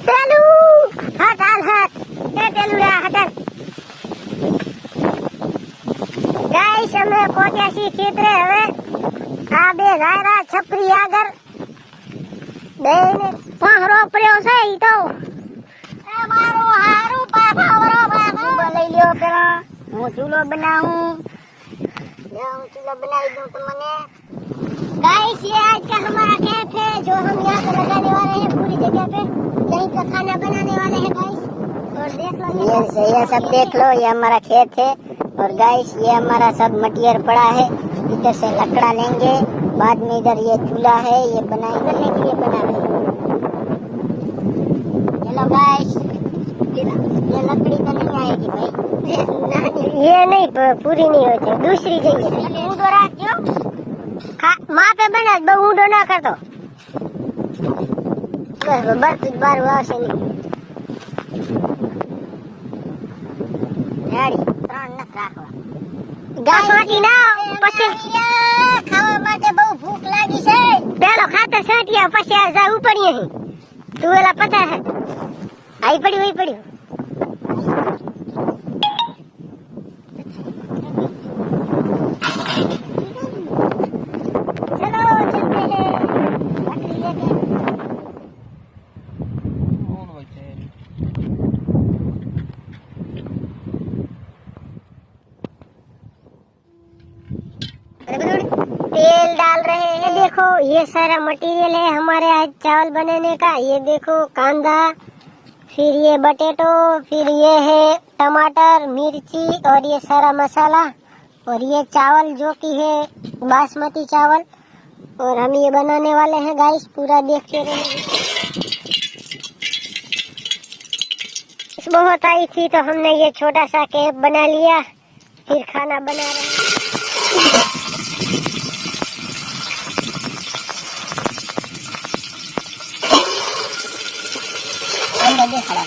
પેલું હાથ એ પેલું હાથ ગાઈસ અમે પહોંચ્યા ખેતરે હવે આ બે રાયરા છપરી આગળ બેને પહોરો પડ્યો છે ઈ તો એ મારો હારું પાછો બાબા લઈ લ્યો પેલા હું ચૂલો બનાવું હું चूल्हा बनाई दूं तुमने गाइस ये आज का हमारा कैंप है जो हम यहाँ पे लगाने वाले हैं पूरी जगह पे यहीं पे खाना बनाने वाले हैं गाइस और देख लो ये सब देख लो ये हमारा खेत है और गाइस ये हमारा सब मटेरियल पड़ा है इधर से लकड़ा लेंगे बाद में इधर ये चूल्हा है ये बनाए करने के लिए बना है चलो गाइस ये लकड़ी तो नहीं आएगी भाई ये नहीं पूरी नहीं होती दूसरी चाहिए ऊंडो रखो माँ पे बना बहु ऊंडो ना कर दो बस बर्फ बार हुआ से नहीं यारी ત્રણ ન રાખવા ગાય માટી ના પછી ખાવા માટે બહુ ભૂખ લાગી છે પેલો ખાતર છાંટ્યા પછી આ જા ઉપડી અહીં તુવેલા પતા હે આઈ પડ્યું तेल डाल रहे हैं देखो ये सारा मटेरियल है हमारे आज चावल बनाने का ये देखो कांदा फिर ये बटेटो फिर ये है टमाटर मिर्ची और ये सारा मसाला और ये चावल जो कि है बासमती चावल और हम ये बनाने वाले हैं गाइस पूरा देखते रहिए बहुत आई थी तो हमने ये छोटा सा कैंप बना लिया फिर खाना बना रहे हैं खड़ा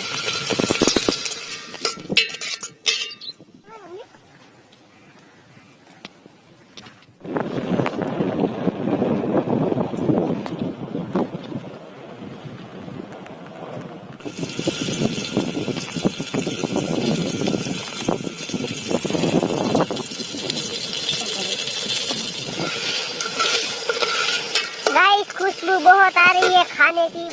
खुशबू बहुत आ रही है खाने की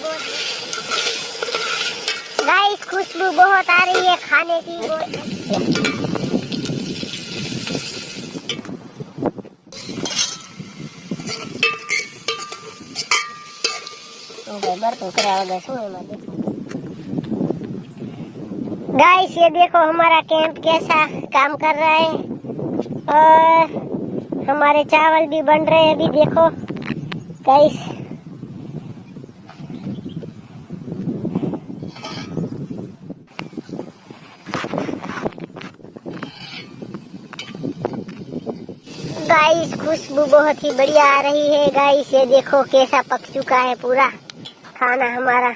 गाइस खुशबू बहुत आ रही है खाने की गाइस ये देखो हमारा कैंप कैसा काम कर रहा है और हमारे चावल भी बन रहे हैं अभी देखो गाइस गाइस खुशबू बहुत ही बढ़िया आ रही है गाइस ये देखो कैसा पक चुका है पूरा खाना हमारा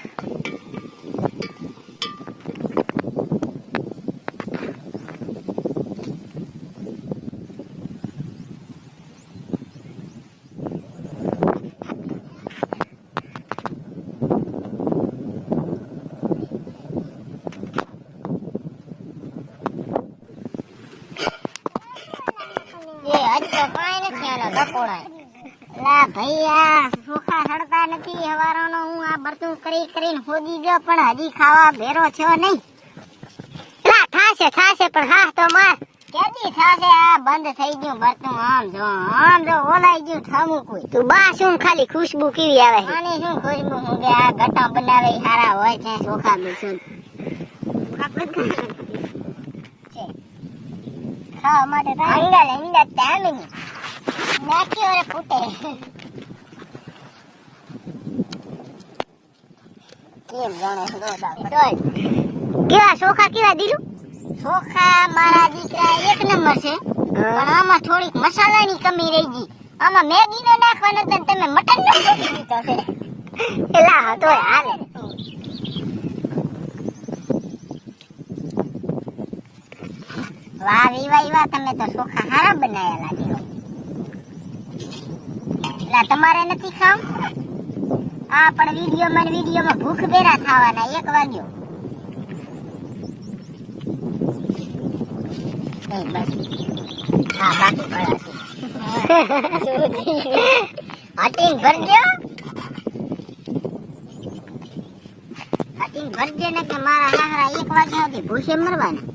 ભૈયા ચોખા સડતા નથી હવારોનો હું આ બરતું કરીને હોદી ગયો પણ હજી ખાવા ભેરો છો નહીં થાશે પણ હા તો માર કેદી થાશે આ બંધ થઈ ગયું બરતું આમ જો ઓલાઈ ગયું ઠામું કોઈ તું બા શું ખાલી ખુશબુ કેવી આવે આની શું ખુશબુ હું કે આ ગટા બનાવે સારા હોય છે ચોખા બેસું ખાવા માટે ઈંડા ટાઈમ નહીં નાખી ઓરે ફૂટે કેમ જાણે કેવા ચોખા કેવા દીલું ચોખા મારા દીકરા એક નંબર છે પણ આમાં થોડીક મસાલાની કમી રહી ગઈ આમાં મેગી નો નાખવાનો તો તમે મટન નો નાખી દીધો છે એલા હતો હાલે વાહ વિવા તમે તો ચોખા હારા બનાયા લાગે તમારે નથી ખાવ આ પણ વિડીયોમાં ભૂખ બેરા થવાના 1 વાગ્યો. નહીં બસ હા બાકી પડાશે હટીન ભરજો ને કે મારા હાહરા 1 વાગ્યા સુધી ભૂસે મરવાના.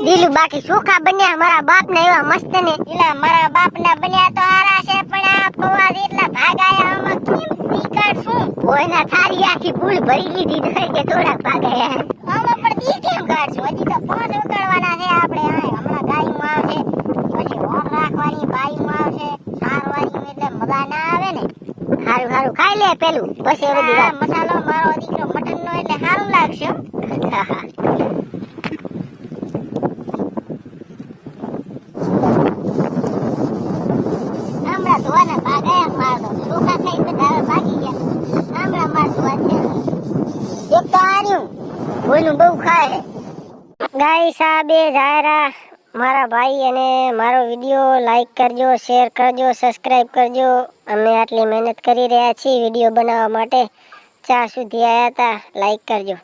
દિલુ બાકી સુખા બન્યા મારા બાપ ના એવા મસ્ત ને એલા મારા બાપ ના બન્યા તો હારા છે પણ આ પવા એટલા ભાગાયા આમાં કેમ નીકળશું કોઈના થારી આખી ફૂલ ભરી લીધી તો કે થોડા ભાગાયા આમાં પણ દી કેમ કાઢશું હજી તો 5 ઉકાળવાના છે આપણે હમણાં ગાયમાં આવશે પછી ઓર રાખવાની બાઈમાં આવશે સારવાની એટલે મજા ના આવે ને. હારું હારું ખાઈ લે પેલું પછી બધી વાત મસાલો મારો દીકરો મટન નો એટલે સારું લાગશે. હમણાં ધોવાના ભાગાયા મારતો ચોખા ખાઈ બધા ભાગી ગયા હમણાં માર ધોવા છે એક તો આર્યું કોઈનું બહુ ખાય. ગાઈસ આ બે જાયરા મારા ભાઈ અને મારો વિડીયો લાઈક કરજો શેર કરજો સબસ્ક્રાઇબ કરજો. અમે આટલી મહેનત કરી રહ્યા છીએ વિડીયો બનાવવા માટે. ચા સુધી આવ્યા હતા લાઈક કરજો.